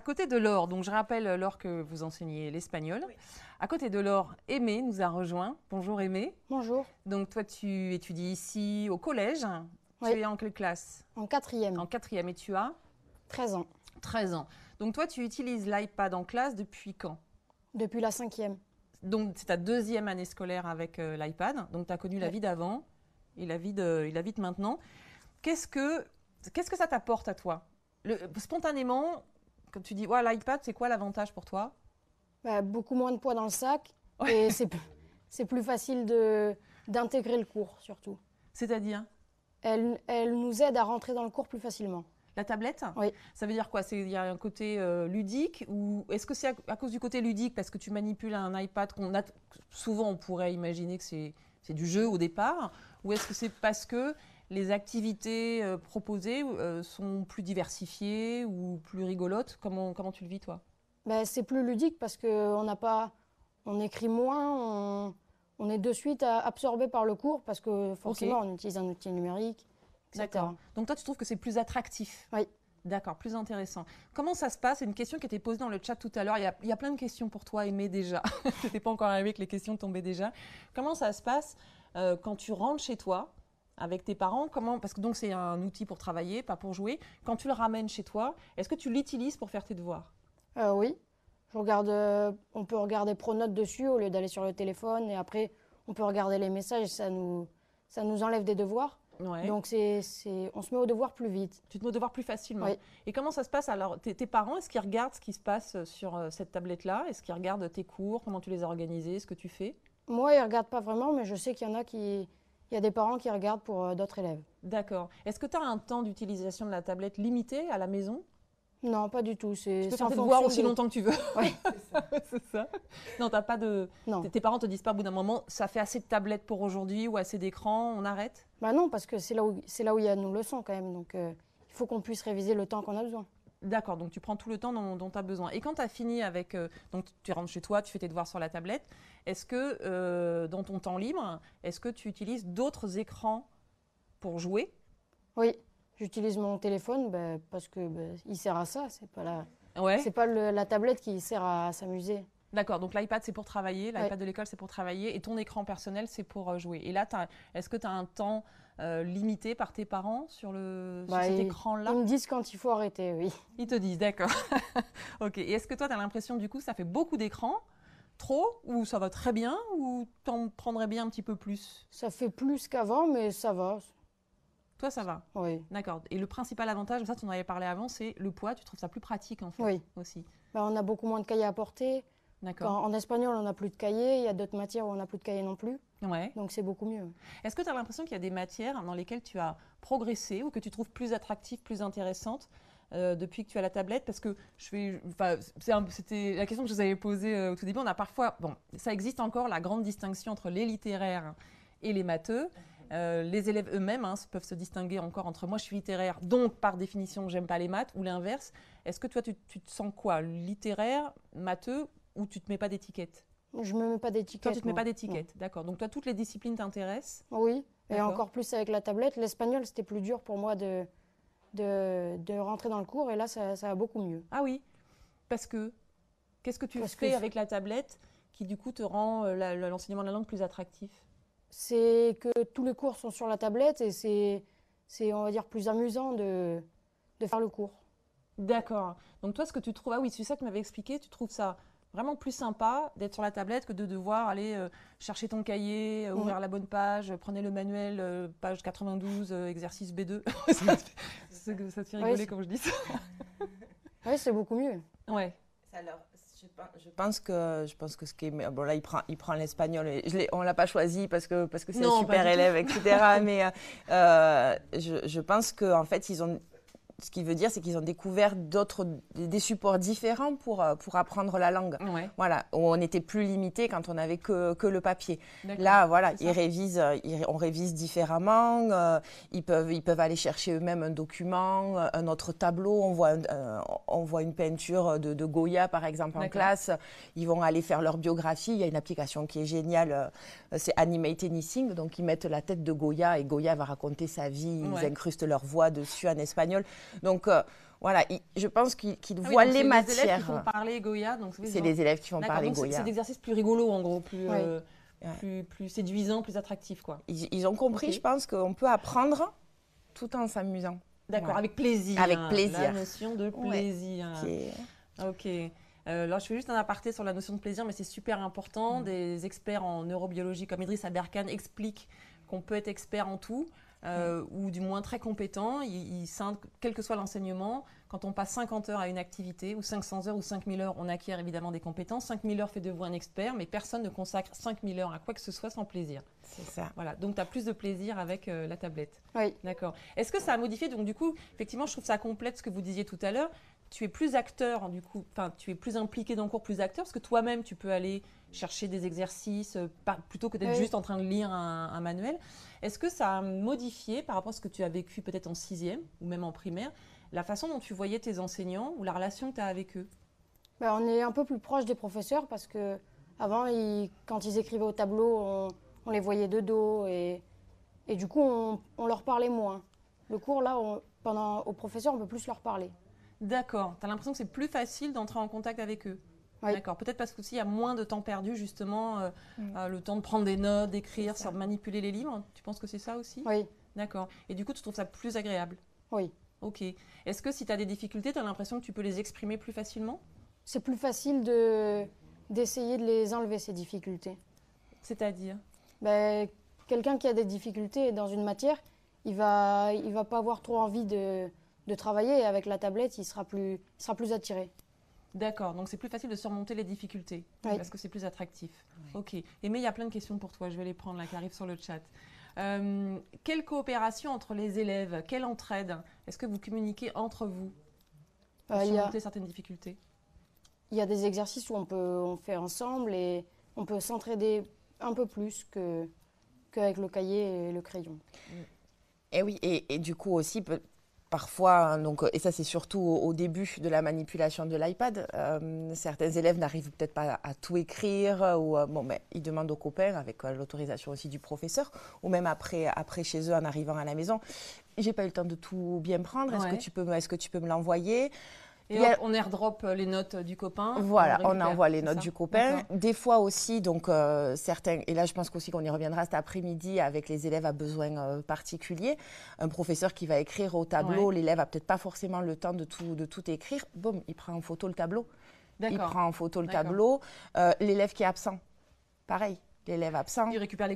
à côté de Laure, donc je rappelle Laure que vous enseignez l'espagnol. Oui. À côté de Laure, Aimée nous a rejoint. Bonjour Aimée. Bonjour. Donc toi tu étudies ici au collège. Oui. Tu es en quelle classe? En quatrième. En quatrième, et tu as 13 ans. 13 ans. Donc toi tu utilises l'iPad en classe depuis quand? Depuis la cinquième. Donc c'est ta deuxième année scolaire avec l'iPad. Donc tu as connu la vie d'avant et la vie de maintenant. Qu'est-ce que ça t'apporte à toi? Spontanément, quand tu dis ouais, l'iPad, c'est quoi l'avantage pour toi? Beaucoup moins de poids dans le sac et c'est plus facile d'intégrer le cours surtout. C'est-à-dire? Elle nous aide à rentrer dans le cours plus facilement. La tablette? Oui. Ça veut dire quoi? Il y a un côté ludique, ou est-ce que c'est à cause du côté ludique parce que tu manipules un iPad qu'on a souvent on pourrait imaginer que c'est du jeu au départ, ou est-ce que c'est parce que les activités proposées sont plus diversifiées ou plus rigolotes? Comment tu le vis toi? C'est plus ludique parce on écrit moins, on est de suite absorbé par le cours parce que forcément on utilise un outil numérique. D'accord. Donc toi, tu trouves que c'est plus attractif? Oui. D'accord, plus intéressant. Comment ça se passe? C'est une question qui était posée dans le chat tout à l'heure. Il y a plein de questions pour toi, Aimée, déjà. Tu n'étais pas encore arrivé que les questions tombaient déjà. Comment ça se passe quand tu rentres chez toi avec tes parents? Parce que donc c'est un outil pour travailler, pas pour jouer. Quand tu le ramènes chez toi, est-ce que tu l'utilises pour faire tes devoirs? Oui. On peut regarder Pronote dessus au lieu d'aller sur le téléphone. Et après, on peut regarder les messages. Ça nous enlève des devoirs. Ouais. Donc, on se met au devoir plus vite. Tu te mets au devoir plus facilement. Oui. Et comment ça se passe alors? Tes parents, est-ce qu'ils regardent ce qui se passe sur cette tablette-là? Est-ce qu'ils regardent tes cours? Comment tu les as organisés? Ce que tu fais? Moi, ils ne regardent pas vraiment, mais je sais qu'il y en a il y a des parents qui regardent pour d'autres élèves. D'accord. Est-ce que tu as un temps d'utilisation de la tablette limité à la maison? Non, pas du tout. Tu peux faire tes devoirs aussi longtemps que tu veux. Oui. C'est ça. Non, t'as pas de. Non. Tes parents te disent pas au bout d'un moment, ça fait assez de tablettes pour aujourd'hui ou assez d'écran, on arrête? Non, parce que c'est là où il y a nos leçons quand même. Donc, il faut qu'on puisse réviser le temps qu'on a besoin. D'accord, donc tu prends tout le temps dont tu as besoin. Et quand tu as fini avec. Donc tu rentres chez toi, tu fais tes devoirs sur la tablette. Est-ce que dans ton temps libre, est-ce que tu utilises d'autres écrans pour jouer? Oui. J'utilise mon téléphone parce que il sert à ça. C'est pas la tablette qui sert à s'amuser. D'accord, donc l'iPad c'est pour travailler, l'iPad de l'école c'est pour travailler et ton écran personnel c'est pour jouer. Et là, est-ce que tu as un temps limité par tes parents sur cet écran-là? Ils me disent quand il faut arrêter, oui. Ils te disent, d'accord. Ok, et est-ce que toi tu as l'impression du coup ça fait beaucoup d'écran? Trop? Ou ça va très bien? Ou t'en prendrais bien un petit peu plus? Ça fait plus qu'avant, mais ça va. Toi, ça va? Oui. D'accord. Et le principal avantage, ça, tu en avais parlé avant, c'est le poids. Tu trouves ça plus pratique, en fait, oui. Aussi. On a beaucoup moins de cahiers à porter. D'accord. En espagnol, on n'a plus de cahiers. Il y a d'autres matières où on n'a plus de cahiers non plus. Ouais. Donc, c'est beaucoup mieux. Est-ce que tu as l'impression qu'il y a des matières dans lesquelles tu as progressé ou que tu trouves plus attractives, plus intéressantes depuis que tu as la tablette? Parce que c'était la question que je vous avais posée au tout début. On a parfois, ça existe encore, la grande distinction entre les littéraires et les matheux. Les élèves eux-mêmes peuvent se distinguer encore entre moi je suis littéraire, donc par définition j'aime pas les maths, ou l'inverse. Est-ce que toi tu te sens quoi? Littéraire, matheux, ou tu te mets pas d'étiquette? Je me mets pas d'étiquette. Toi tu te mets pas d'étiquette, d'accord. Donc toi toutes les disciplines t'intéressent? Oui, et encore plus avec la tablette. L'espagnol c'était plus dur pour moi de rentrer dans le cours, et là ça va beaucoup mieux. Ah oui, parce que qu'est-ce que tu fais avec la tablette qui du coup te rend l'enseignement de la langue plus attractif? C'est que tous les cours sont sur la tablette et c'est on va dire, plus amusant de faire le cours. D'accord. Donc toi, ce que tu trouves, ah oui, c'est ça que tu m'avais expliqué, tu trouves ça vraiment plus sympa d'être sur la tablette que de devoir aller chercher ton cahier, ouvrir la bonne page, prenez le manuel, page 92, exercice B2. Ça te fait rigoler quand je dis ça. Oui, c'est beaucoup mieux. Ouais. Alors, je pense que ce qui est bon là il prend l'espagnol et on l'a pas choisi parce que c'est un super élève, etc. Mais je pense que en fait ce qui veut dire, c'est qu'ils ont découvert des supports différents pour apprendre la langue. Ouais. Voilà, on était plus limité quand on n'avait que le papier. Là, voilà, on révise différemment. Ils peuvent aller chercher eux-mêmes un document, un autre tableau. On voit une peinture de Goya, par exemple, en classe. Ils vont aller faire leur biographie. Il y a une application qui est géniale, c'est Animate Anything. Donc, ils mettent la tête de Goya et Goya va raconter sa vie. Ils incrustent leur voix dessus en espagnol. Donc, voilà, je pense qu'ils Ah voient oui, les c'est matières. les élèves qui font parler Goya. C'est les élèves qui font parler donc Goya. c'est d'exercices plus rigolos, en gros, Ouais. plus séduisants, plus attractifs, quoi. Ils ont compris, Ok. je pense, qu'on peut apprendre tout en s'amusant. D'accord, Voilà. avec plaisir. Avec plaisir. La notion de plaisir. Ouais. Ok. Alors, je fais juste un aparté sur la notion de plaisir, mais c'est super important. Des experts en neurobiologie comme Idriss Aberkan expliquent qu'on peut être expert en tout, ou du moins très compétent. Quel que soit l'enseignement, quand on passe 50 heures à une activité, ou 500 heures, ou 5000 heures, on acquiert évidemment des compétences. 5000 heures fait de vous un expert, mais personne ne consacre 5000 heures à quoi que ce soit sans plaisir. C'est ça. Voilà, donc tu as plus de plaisir avec la tablette. Oui. D'accord. Est-ce que ça a modifié? Donc du coup, effectivement, je trouve ça complète ce que vous disiez tout à l'heure. Tu es plus acteur, du coup, enfin, tu es plus impliqué dans le cours, plus acteur, parce que toi-même, tu peux aller chercher des exercices plutôt que d'être juste en train de lire un manuel. Est-ce que ça a modifié, par rapport à ce que tu as vécu peut-être en 6e ou même en primaire, la façon dont tu voyais tes enseignants ou la relation que tu as avec eux? Ben, on est un peu plus proche des professeurs parce que avant, quand ils écrivaient au tableau, on les voyait de dos et du coup, on leur parlait moins. Le cours, là, aux professeurs, on peut plus leur parler. D'accord. Tu as l'impression que c'est plus facile d'entrer en contact avec eux? Oui. D'accord. Peut-être parce qu'il y a moins de temps perdu, justement, le temps de prendre des notes, d'écrire, de manipuler les livres. Tu penses que c'est ça aussi? Oui. D'accord. Et du coup, tu trouves ça plus agréable? Oui. Ok. Est-ce que si tu as des difficultés, tu as l'impression que tu peux les exprimer plus facilement? C'est plus facile d'essayer de les enlever, ces difficultés. C'est-à-dire? Ben, quelqu'un qui a des difficultés dans une matière, il va pas avoir trop envie de travailler. Et avec la tablette, il sera plus attiré. D'accord, donc c'est plus facile de surmonter les difficultés, parce que c'est plus attractif. Oui. Ok. Aimé, il y a plein de questions pour toi, je vais les prendre là, qui arrivent sur le chat. Quelle coopération entre les élèves? Quelle entraide? Est-ce que vous communiquez entre vous pour surmonter certaines difficultés? Il y a des exercices où on fait ensemble et on peut s'entraider un peu plus qu'avec le cahier et le crayon. Et oui, et du coup aussi, parfois, donc, et ça c'est surtout au début de la manipulation de l'iPad, certains élèves n'arrivent peut-être pas à tout écrire, ou ils demandent aux copains, avec l'autorisation aussi du professeur, ou même après chez eux en arrivant à la maison. J'ai pas eu le temps de tout bien prendre, est-ce que tu peux me l'envoyer? Et on airdrop les notes du copain. Voilà, on envoie les notes du copain. Des fois aussi, donc certains, et là je pense qu'aussi qu'on y reviendra cet après-midi avec les élèves à besoins particuliers, un professeur qui va écrire au tableau, l'élève a peut-être pas forcément le temps de tout écrire, boum, il prend en photo le tableau. Il prend en photo le tableau. L'élève qui est absent, pareil. L'élève absent, il récupère les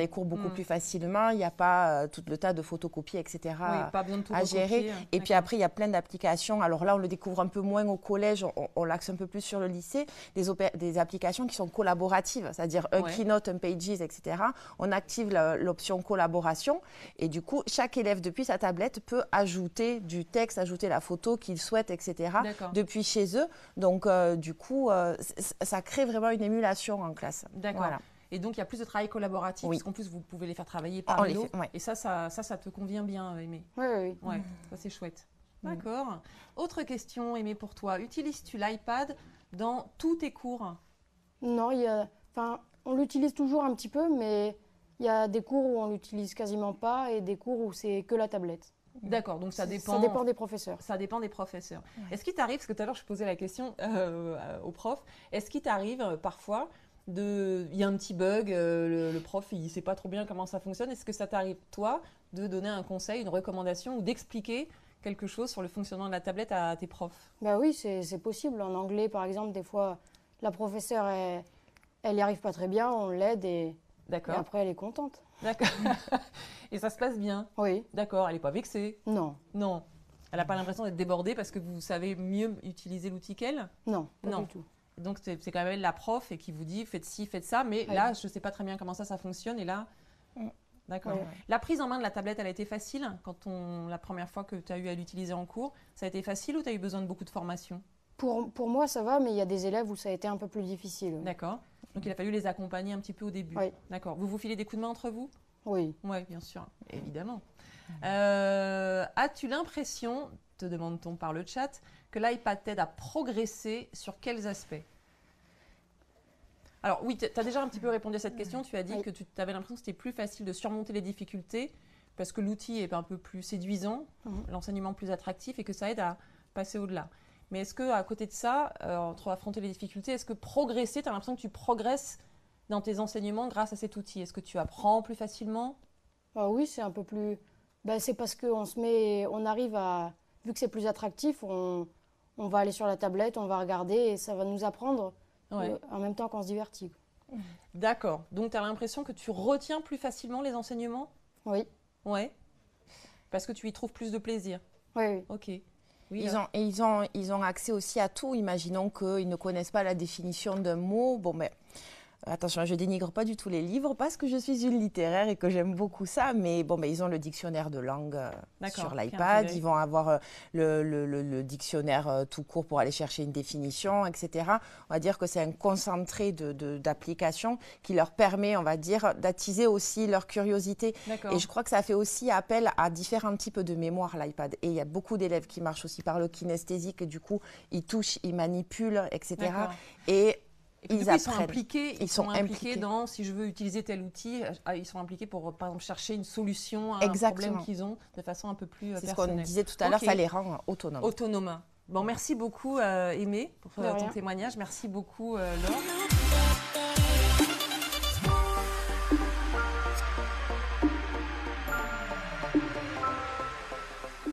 cours beaucoup plus facilement. Il n'y a pas tout le tas de photocopies, etc. Pas besoin de tout à gérer. Et puis après, il y a plein d'applications. Alors là, on le découvre un peu moins au collège, on l'axe un peu plus sur le lycée. Des applications qui sont collaboratives, c'est-à-dire un Keynote, un Pages, etc. On active l'option collaboration. Et du coup, chaque élève, depuis sa tablette, peut ajouter du texte, ajouter la photo qu'il souhaite, etc. depuis chez eux. Donc, du coup, ça crée vraiment une émulation en classe. D'accord. Voilà. Et donc, il y a plus de travail collaboratif, parce qu'en plus, vous pouvez les faire travailler par l'eau. Et ça te convient bien, Aimé? Oui. Ouais, ça, c'est chouette. D'accord. Autre question, Aimé, pour toi. Utilises-tu l'iPad dans tous tes cours? Non, on l'utilise toujours un petit peu, mais il y a des cours où on l'utilise quasiment pas et des cours où c'est que la tablette. D'accord, donc ça dépend. Ça dépend des professeurs. Ça dépend des professeurs. Ouais. Est-ce qu'il t'arrive, parce que tout à l'heure, je posais la question au prof, est-ce qu'il t'arrive parfois il y a un petit bug, le prof il ne sait pas trop bien comment ça fonctionne. Est-ce que ça t'arrive, toi, de donner un conseil, une recommandation ou d'expliquer quelque chose sur le fonctionnement de la tablette à tes profs? Ben oui, c'est possible. En anglais, par exemple, des fois, la professeure, elle n'y arrive pas très bien, on l'aide et après, elle est contente. D'accord. Et ça se passe bien? Oui. D'accord, elle n'est pas vexée? Non. Non. Elle n'a pas l'impression d'être débordée parce que vous savez mieux utiliser l'outil qu'elle? Non, pas du tout. Donc, c'est quand même la prof et qui vous dit faites ci, faites ça, mais là, je ne sais pas très bien comment ça fonctionne. Et là, d'accord. Ouais. La prise en main de la tablette, elle a été facile la première fois que tu as eu à l'utiliser en cours? Ça a été facile ou tu as eu besoin de beaucoup de formation? Pour moi, ça va, mais il y a des élèves où ça a été un peu plus difficile. D'accord. Donc, il a fallu les accompagner un petit peu au début. Oui. D'accord. Vous vous filez des coups de main entre vous? Oui. Oui, bien sûr, évidemment. As-tu l'impression, te demande-t-on par le chat, que l'iPad t'aide à progresser sur quels aspects? Alors oui, tu as déjà un petit peu répondu à cette question. Tu as dit que tu avais l'impression que c'était plus facile de surmonter les difficultés parce que l'outil est un peu plus séduisant, l'enseignement plus attractif et que ça aide à passer au-delà. Mais est-ce qu'à côté de ça, entre affronter les difficultés, est-ce que progresser, tu as l'impression que tu progresses dans tes enseignements grâce à cet outil? Est-ce que tu apprends plus facilement? Oui, c'est un peu plus... c'est parce on arrive à... Vu que c'est plus attractif, on va aller sur la tablette, on va regarder et ça va nous apprendre en même temps qu'on se divertit. D'accord. Donc, tu as l'impression que tu retiens plus facilement les enseignements? Oui. Ouais. Parce que tu y trouves plus de plaisir? Oui. Ok. Oui, ils ont accès aussi à tout. Imaginons qu'ils ne connaissent pas la définition d'un mot. Bon, mais attention, je dénigre pas du tout les livres parce que je suis une littéraire et que j'aime beaucoup ça. Mais bon, ils ont le dictionnaire de langue sur l'iPad. Ils vont avoir le dictionnaire tout court pour aller chercher une définition, etc. On va dire que c'est un concentré d'applications qui leur permet, on va dire, d'attiser aussi leur curiosité. Et je crois que ça fait aussi appel à différents types de mémoire, l'iPad. Et il y a beaucoup d'élèves qui marchent aussi par le kinesthésique. Et du coup, ils touchent, ils manipulent, etc. Et ils sont impliqués dans, si je veux utiliser tel outil, ils sont impliqués pour, par exemple, chercher une solution à un problème qu'ils ont de façon un peu plus personnelle. C'est ce qu'on disait tout à l'heure, ça les rend autonomes. Autonomes. Bon, merci beaucoup, Aimée, pour ton témoignage. Merci beaucoup, Laure.